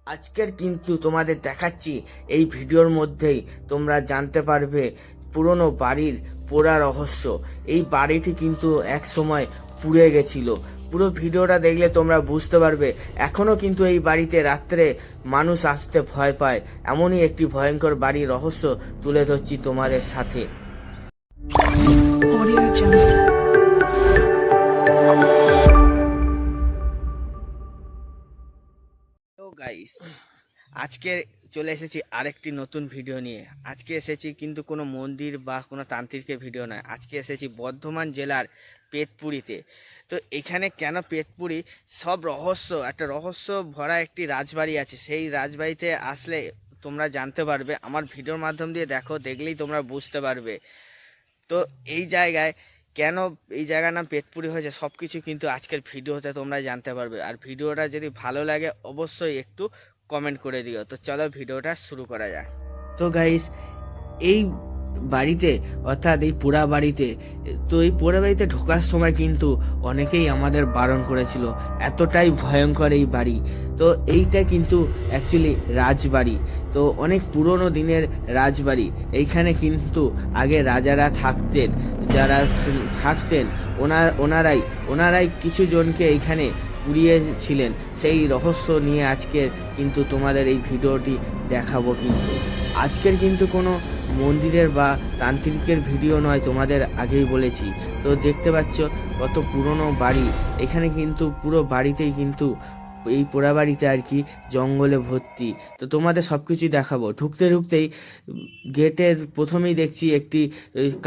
আজকের কিন্তু তোমাদের দেখাচ্ছি এই ভিডিওর মধ্যেই তোমরা জানতে পারবে পুরনো বাড়ির পোড়া রহস্য। এই বাড়িটি কিন্তু এক সময় পুড়ে গেছিল। পুরো ভিডিওটা দেখলে তোমরা বুঝতে পারবে এখনো কিন্তু এই বাড়িতে রাত্রে মানুষ আসতে ভয় পায়। এমনই একটি ভয়ঙ্কর বাড়ির রহস্য তুলে ধরছি তোমাদের সাথে। Audio Jungle. তো গাইস, আজকে চলে এসেছি আরেকটি নতুন ভিডিও নিয়ে। আজকে এসেছি কিন্তু কোনো মন্দির বা কোনো তান্ত্রিকের ভিডিও নয়, আজকে এসেছি বর্ধমান জেলার পেতপুরীতে। তো এখানে কেন পেতপুরী, সব রহস্য, একটা রহস্য ভরা একটি রাজবাড়ি আছে। সেই রাজবাড়িতে আসলে তোমরা জানতে পারবে। আমার ভিডিওর মাধ্যম দিয়ে দেখো, দেখলেই তোমরা বুঝতে পারবে। তো এই জায়গায় কেন এই জায়গার নাম পেতপুরী হয়েছে সব কিছু কিন্তু আজকের ভিডিওতে তোমরা জানতে পারবে। আর ভিডিওটা যদি ভালো লাগে অবশ্যই একটু কমেন্ট করে দিও। তো চলো ভিডিওটা শুরু করা যাক। তো গাইস, এই বাড়িতে অর্থাৎ এই পোড়া বাড়িতে, তো এই পোড়া বাড়িতে ঢোকার সময় কিন্তু অনেকেই আমাদের বারণ করেছিল, এতটাই ভয়ঙ্কর এই বাড়ি। তো এইটা কিন্তু অ্যাকচুয়ালি রাজবাড়ি, তো অনেক পুরনো দিনের রাজবাড়ি। এইখানে কিন্তু আগে রাজারা থাকতেন, যারা থাকতেন ওনারাই কিছু জনকে এইখানে পুড়িয়েছিলেন। সেই রহস্য নিয়ে আজকের কিন্তু তোমাদের এই ভিডিওটি দেখাবো। কিন্তু আজকের কিন্তু কোনো মন্দিরের বা তান্ত্রিকের ভিডিও নয়, তোমাদের আগেই বলেছি। তো দেখতে পাচ্ছ কত পুরনো বাড়ি। এখানে কিন্তু পুরো বাড়িতেই কিন্তু এই পোড়া বাড়িতে আর কি জঙ্গলে ভর্তি। তো তোমাদের সব কিছুই দেখাবো। ঢুকতেই গেটের প্রথমেই দেখছি একটি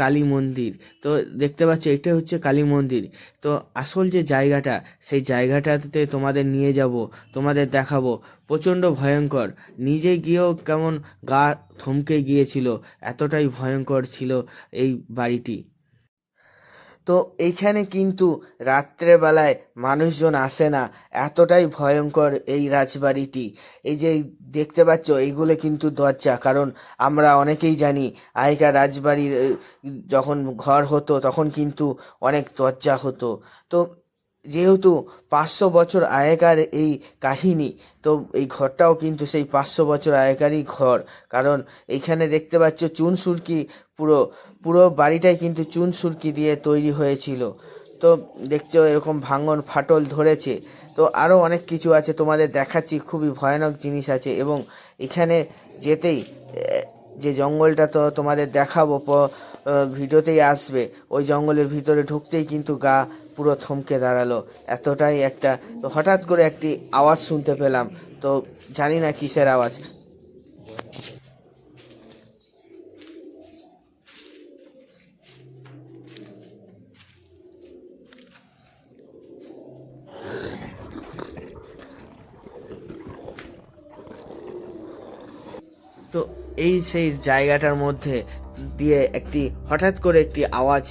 কালী মন্দির। তো দেখতে পাচ্ছ এটা হচ্ছে কালী মন্দির। তো আসল যে জায়গাটা, সেই জায়গাটাতে তোমাদের নিয়ে যাব, তোমাদের দেখাবো। প্রচণ্ড ভয়ঙ্কর, নিজে গিয়েও কেমন গা থমকে গিয়েছিল, এতটাই ভয়ঙ্কর ছিল এই বাড়িটি। তো এইখানে কিন্তু রাত্রেবেলায় মানুষজন আসে না, এতটাই ভয়ঙ্কর এই রাজবাড়িটি। এই যে দেখতে পাচ্ছ এইগুলো কিন্তু দরজা, কারণ আমরা অনেকেই জানি আগেকার রাজবাড়ির যখন ঘর হতো তখন কিন্তু অনেক দরজা হতো। তো যেহেতু 500 বছর আগেকার এই কাহিনী, তো এই ঘরটাও কিন্তু সেই 500 বছর আগেকারই ঘর। কারণ এইখানে দেখতে পাচ্ছ চুন সুরকি, পুরো পুরো বাড়িটাই কিন্তু চুন সুরকি দিয়ে তৈরি হয়েছিল। তো দেখছো এরকম ভাঙন ফাটল ধরেছে। তো আরও অনেক কিছু আছে, তোমাদের দেখাচ্ছি। খুবই ভয়ানক জিনিস আছে। এবং এখানে যেতেই যে জঙ্গলটা তো তোমাদের দেখাবো, ভিডিওতেই আসবে, ওই জঙ্গলের ভিতরে ঢুকতেই কিন্তু গা পুরো থমকে দাঁড়ালো। এতটাই একটা, তো হঠাৎ করে একটি আওয়াজ শুনতে পেলাম। তো জানি না কিসের আওয়াজ। তো এই সেই জায়গাটার মধ্যে দিয়ে হঠাৎ করে একটি আওয়াজ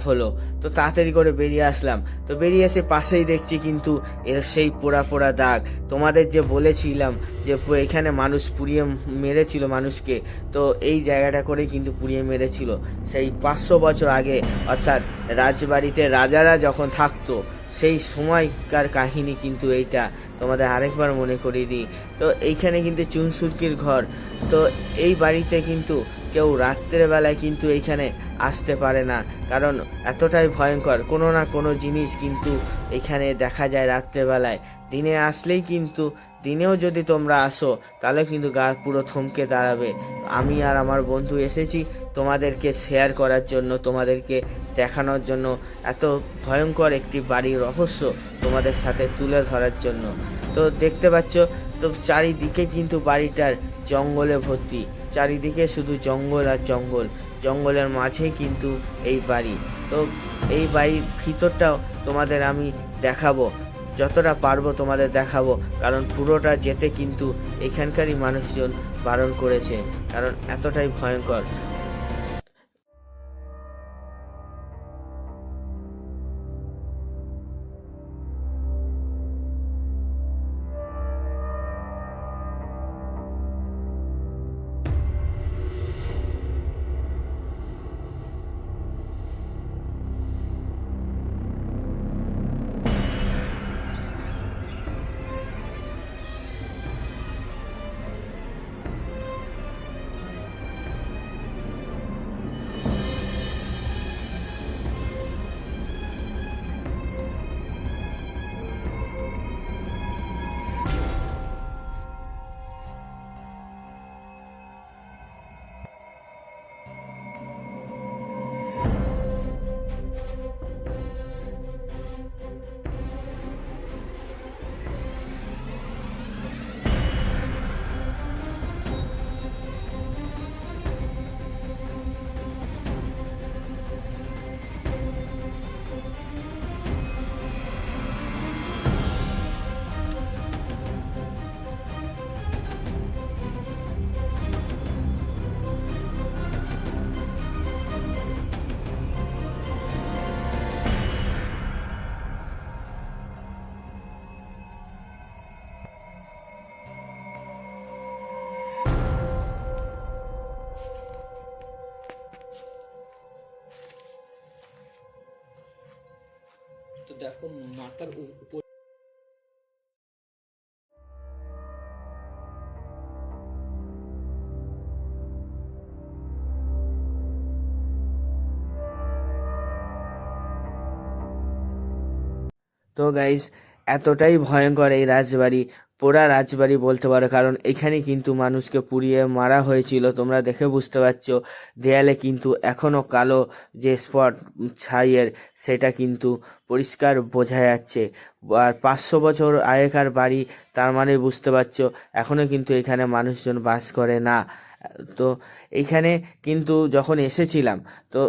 হলো। তো তাড়াতাড়ি করে বেরিয়ে আসলাম। তো বেরিয়ে এসে পাশেই দেখছি কিন্তু এর সেই পোড়া পোড়া দাগ। তোমাদের যে বলেছিলাম যে এখানে মানুষ পুড়িয়ে মেরেছিল মানুষকে, তো এই জায়গাটা করেই কিন্তু পুড়িয়ে মেরেছিল সেই 500 বছর আগে। অর্থাৎ রাজবাড়িতে রাজারা যখন থাকতো সেই সময়কার কাহিনী কিন্তু এইটা, তোমাদের আরেকবার মনে করিয়ে দিই। তো এইখানে কিন্তু চুনসুরকির ঘর। তো এই বাড়িতে কিন্তু কেউ রাত্রেবেলায় কিন্তু এইখানে আসতে পারে না, কারণ এতটাই ভয়ঙ্কর। কোনো না কোনো জিনিস কিন্তু এখানে দেখা যায় রাত্রেবেলায়। দিনে আসলেই কিন্তু, দিনেও যদি তোমরা আসো তাহলে কিন্তু গা পুরো থমকে দাঁড়াবে। আমি আর আমার বন্ধু এসেছি তোমাদেরকে শেয়ার করার জন্য, তোমাদেরকে দেখানোর জন্য, এত ভয়ঙ্কর একটি বাড়ির রহস্য তোমাদের সাথে তুলে ধরার জন্য। তো দেখতে পাচ্ছ, তো চারিদিকে কিন্তু বাড়িটার জঙ্গলে ভর্তি। চারিদিকে শুধু জঙ্গল আর জঙ্গল, জঙ্গলের মাঝেই কিন্তু এই বাড়ি। তো এই বাড়ির ভিতরটাও তোমাদের আমি দেখাবো, যতটা পারবো তোমাদের দেখাবো। কারণ পুরোটা যেতে কিন্তু এখানকারই মানুষজন বারণ করেছে, কারণ এতটাই ভয়ঙ্কর। দেখো মাথার উপর। তো গাইস, এতটাই ভয়ঙ্কর এই রাজবাড়ি, পোড়া রাজবাড়ি বলতে পারো, কারণ এখানে কিন্তু মানুষকে পুড়িয়ে মারা হয়েছিল। তোমরা দেখে বুঝতে পারছো দেয়ালে কিন্তু এখনো কালো যে স্পট ছাইয়ের, সেটা কিন্তু পরিষ্কার বোঝা যাচ্ছে। আর 500 বছর আগেকার বাড়ি, তার মানে বুঝতে পারছো এখনো কিন্তু এখানে মানুষজন বাস করে না। তো এইখানে কিন্তু যখন এসেছিলাম, তো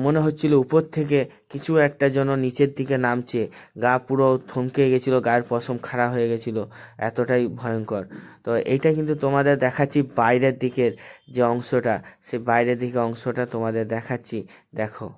মনে হচ্ছিল উপর থেকে কিছু একটা যেন নিচের দিকে নামছে। গা পুরো থমকে গেছিল, গায়ের পশম খাড়া হয়ে গেছিল, এতটাই ভয়ঙ্কর। তো এইটা কিন্তু তোমাদের দেখাচ্ছি বাইরের দিকের যে অংশটা, সে বাইরের দিকে অংশটা তোমাদের দেখাচ্ছি, দেখো।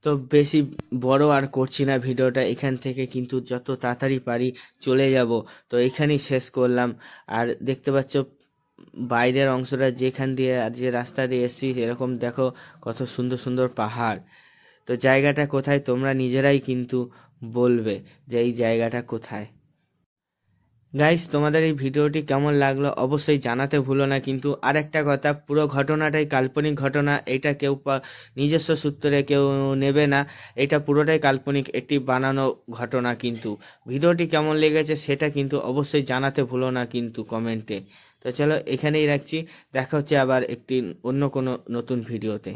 তো বেশি বড় আর করছি না ভিডিওটা, এখান থেকে কিন্তু যত তাড়াতাড়ি পারি চলে যাব। তো এখানেই শেষ করলাম। আর দেখতে পাচ্ছ বাইরের অংশটা, যেখান দিয়ে আর যে রাস্তা দিয়ে এসছি, এরকম দেখো কত সুন্দর সুন্দর পাহাড়। তো জায়গাটা কোথায় তোমরা নিজেরাই কিন্তু বলবে যে এই জায়গাটা কোথায়। গাইস, তোমাদের এই ভিডিওটি কেমন লাগলো অবশ্যই জানাতে ভুলো না। কিন্তু আরেকটা কথা, পুরো ঘটনাটাই কাল্পনিক ঘটনা, এটা কেউ নিজস্ব সূত্রে কেউ নেবে না। এটা পুরোটাই কাল্পনিক একটি বানানো ঘটনা। কিন্তু ভিডিওটি কেমন লেগেছে সেটা কিন্তু অবশ্যই জানাতে ভুলো না কিন্তু কমেন্টে। তো চলো এখানেই রাখছি, দেখা হচ্ছে আবার একটি অন্য কোনো নতুন ভিডিওতে।